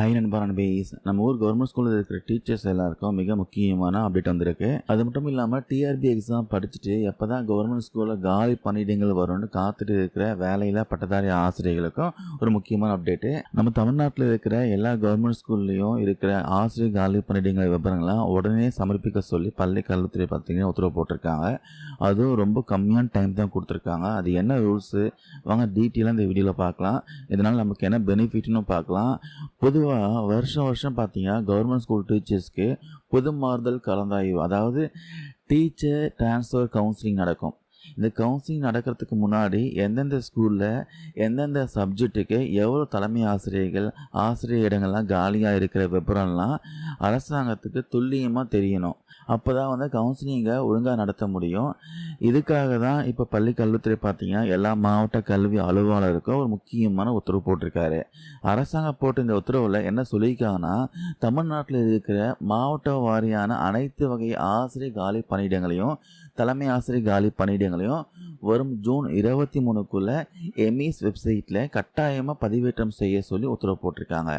High நண்பா நண்பீஸ், நம்ம ஊர் கவர்மெண்ட் ஸ்கூலில் இருக்கிற டீச்சர்ஸ் எல்லாருக்கும் மிக முக்கியமான அப்டேட் வந்திருக்கு. அது மட்டும் இல்லாமல் டிஆர்பி எக்ஸாம் படிச்சுட்டு எப்போ தான் கவர்மெண்ட் ஸ்கூலில் காலி பணியிடங்கள் வரும்னு காத்துட்டு இருக்கிற வேலையில் பட்டதாரி ஆசிரியர்களுக்கும் ஒரு முக்கியமான அப்டேட்டு. நம்ம தமிழ்நாட்டில் இருக்கிற எல்லா கவர்மெண்ட் ஸ்கூல்லையும் இருக்கிற ஆசிரியர் காலி பணியிடங்கள் விவரங்கள்லாம் உடனே சமர்ப்பிக்க சொல்லி பள்ளி கல்வித்துறை பார்த்தீங்கன்னா உத்தரவு போட்டிருக்காங்க. அதுவும் ரொம்ப கம்மியான டைம் தான் கொடுத்துருக்காங்க. அது என்ன ரூல்ஸு வாங்க டீட்டெயிலாக இந்த வீடியோவில் பார்க்கலாம். இதனால் நமக்கு என்ன பெனிஃபிட்னு பார்க்கலாம். பொதுவாக வருஷம் பார்த்தீங்கன்னா கவர்மெண்ட் ஸ்கூல் டீச்சர்ஸ்க்கு பொது மாறுதல் கலந்தாய்வு, அதாவது டீச்சர் டிரான்ஸ்ஃபர் கவுன்சிலிங் நடக்கும். இந்த கவுன்சிலிங் நடக்கிறதுக்கு முன்னாடி எந்தெந்த ஸ்கூலில் எந்தெந்த சப்ஜெக்ட்டுக்கு எவ்வளோ தலைமை ஆசிரியர் இடங்கள்லாம் காலியாக இருக்கிற விபரம்லாம் அரசாங்கத்துக்கு துல்லியமாக தெரியணும். அப்போ தான் வந்து கவுன்சிலிங்கை ஒழுங்காக நடத்த முடியும். இதுக்காக தான் இப்போ பள்ளி கல்வித்துறை பார்த்தீங்கன்னா எல்லா மாவட்ட கல்வி அலுவலருக்கும் ஒரு முக்கியமான உத்தரவு போட்டிருக்காரு. அரசாங்கம் போட்ட இந்த உத்தரவில் என்ன சொல்லியிருக்காங்கன்னா, தமிழ்நாட்டில் இருக்கிற மாவட்ட வாரியான அனைத்து வகை ஆசிரியர் காலி பணியிடங்களையும் தலைமை ஆசிரியர் காலி பணியிடங்களையும் வரும் ஜூன் 23க்குள்ள எம்இஎஸ் வெப்சைட்டில் கட்டாயமாக பதிவேற்றம் செய்ய சொல்லி உத்தரவு போட்டிருக்காங்க.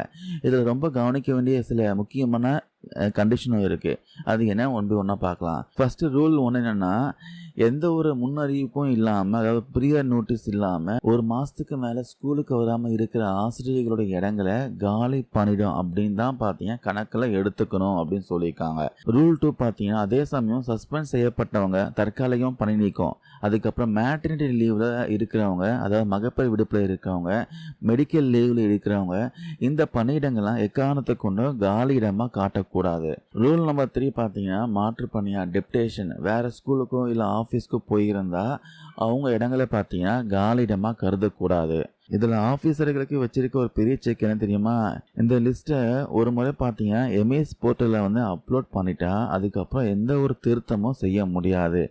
இதில் ரொம்ப கவனிக்க வேண்டிய சில முக்கியமான கண்டிஷனும் இருக்குது. அது என்ன ஒன்றா பார்க்கலாம். ஃபஸ்ட்டு ரூல் ஒன்று என்னென்னா, எந்த ஒரு முன்னறிவிப்பும் இல்லாமல், அதாவது ப்ரியர் நோட்டீஸ் இல்லாமல் ஒரு மாதத்துக்கு மேலே ஸ்கூலுக்கு வராமல் இருக்கிற ஆசிரியர்களோட இடங்களை காலி பண்ணிடும் அப்படின்னு தான் பார்த்தீங்கன்னா கணக்கில் எடுத்துக்கணும் அப்படின்னு சொல்லியிருக்காங்க. ரூல் 2 பார்த்தீங்கன்னா, அதே சமயம் சஸ்பெண்ட் செய்யப்பட்டவங்க, தற்காலிகம் பணி நீக்கம், அதுக்கப்புறம் மேட்டர்னிட்டி லீவில் இருக்கிறவங்க, அதாவது மகப்பேறு விடுப்பில் இருக்கிறவங்க, மெடிக்கல் லீவில் இருக்கிறவங்க, இந்த பணியிடங்கள்லாம் எக்காரணத்தை கொண்டு காலியிடமாக காட்டக்கூடாது. ரூல் நம்பர் 3 பார்த்தீங்கன்னா, மாற்று பணியாக டெப்டேஷன் வேறு ஸ்கூலுக்கும் இல்லை ஆஃபீஸ்க்கும் போயிருந்தா அவங்க இடங்களை பார்த்தீங்கன்னா காலியிடமாக கருதக்கூடாது. இதில் ஆஃபீஸர்களுக்கு வச்சிருக்க ஒரு பெரிய செக் என்ன தெரியுமா, இந்த லிஸ்ட்டை ஒரு முறை பார்த்தீங்கன்னா எம்ஏஎஸ் போர்ட்டலில் வந்து அப்லோட் பண்ணிட்டா அதுக்கப்புறம் எந்த ஒரு திருத்தமும் செய்ய முடியாது,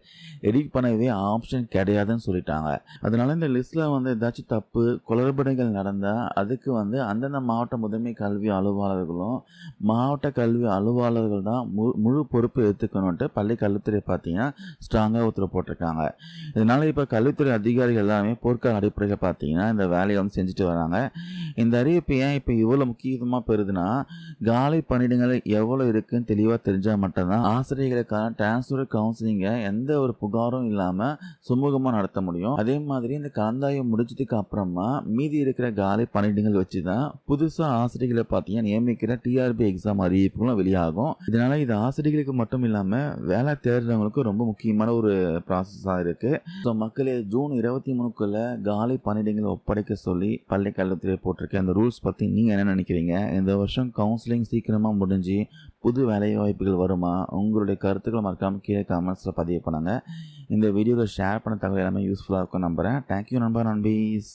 எடிட் பண்ணவே ஆப்ஷன் கிடையாதுன்னு சொல்லிட்டாங்க. அதனால இந்த லிஸ்ட்டில் வந்து ஏதாச்சும் தப்பு குளறுபடிகள் நடந்தால் அதுக்கு வந்து அந்தந்த மாவட்ட முதன்மை கல்வி அலுவலர்களும் மாவட்ட கல்வி அலுவலர்கள் தான் முழு பொறுப்பு எடுத்துக்கணுன்ட்டு பள்ளி கல்வித்துறை பார்த்தீங்கன்னா ஸ்ட்ராங்காக உத்தரவு போட்டிருக்காங்க. இதனால் இப்போ கல்வித்துறை அதிகாரிகள் எல்லாமே போர்க்கால அடிப்படையில் பார்த்தீங்கன்னா இந்த வேலையை வந்து செஞ்சுட்டு வராங்க. இந்த அறிவிப்பு ஏன் இப்போ இவ்வளோ முக்கியமாக பெறுதுன்னா, காலி பணியிடங்கள் எவ்வளோ இருக்குன்னு தெளிவாக தெரிஞ்சால் மட்டும்தான் ஆசிரியர்களுக்கான டிரான்ஸ்ஃபர் கவுன்சிலிங்கை எந்த ஒரு புகாரும் இல்லாமல் சுமூகமாக நடத்த முடியும். அதே மாதிரி இந்த கலந்தாய்வு முடிச்சதுக்கு அப்புறமா மீதி இருக்கிற காலி பணியிடங்கள் வச்சு தான் புதுசாக ஆசிரியர்களை பார்த்தீங்கன்னா நியமிக்கிற டிஆர்பி எக்ஸாம் அறிவிப்புகளும் வெளியாகும். இதனால இது ஆசிரியர்களுக்கு மட்டும் இல்லாமல் வேலை தேடுறவங்களுக்கு ரொம்ப முக்கியமான ஒரு ப்ராசஸாக இருக்குது. ஸோ மக்களே, ஜூன் 23க்குள்ள காலி பணியிடங்களை ஒப்படைக்க சொல்லி பள்ளி கல்வித்துறை போட்டிருக்கேன். அந்த ரூல்ஸ் பற்றி நீங்கள் என்ன நினைக்கிறீங்க? இந்த வருஷம் கவுன்சிலிங் சீக்கிரமாக முடிஞ்சு புது வேலை வாய்ப்புகள் வருமா? உங்களுடைய கருத்துக்களை மறக்காமல் கீழே கமெண்ட்ஸில் பதிவு பண்ணுங்கள். இந்த வீடியோவை ஷேர் பண்ண தகவல் எல்லாமே யூஸ்ஃபுல்லாக இருக்கும் நம்புகிறேன். தேங்க்யூ நண்பா நண்பீஸ்.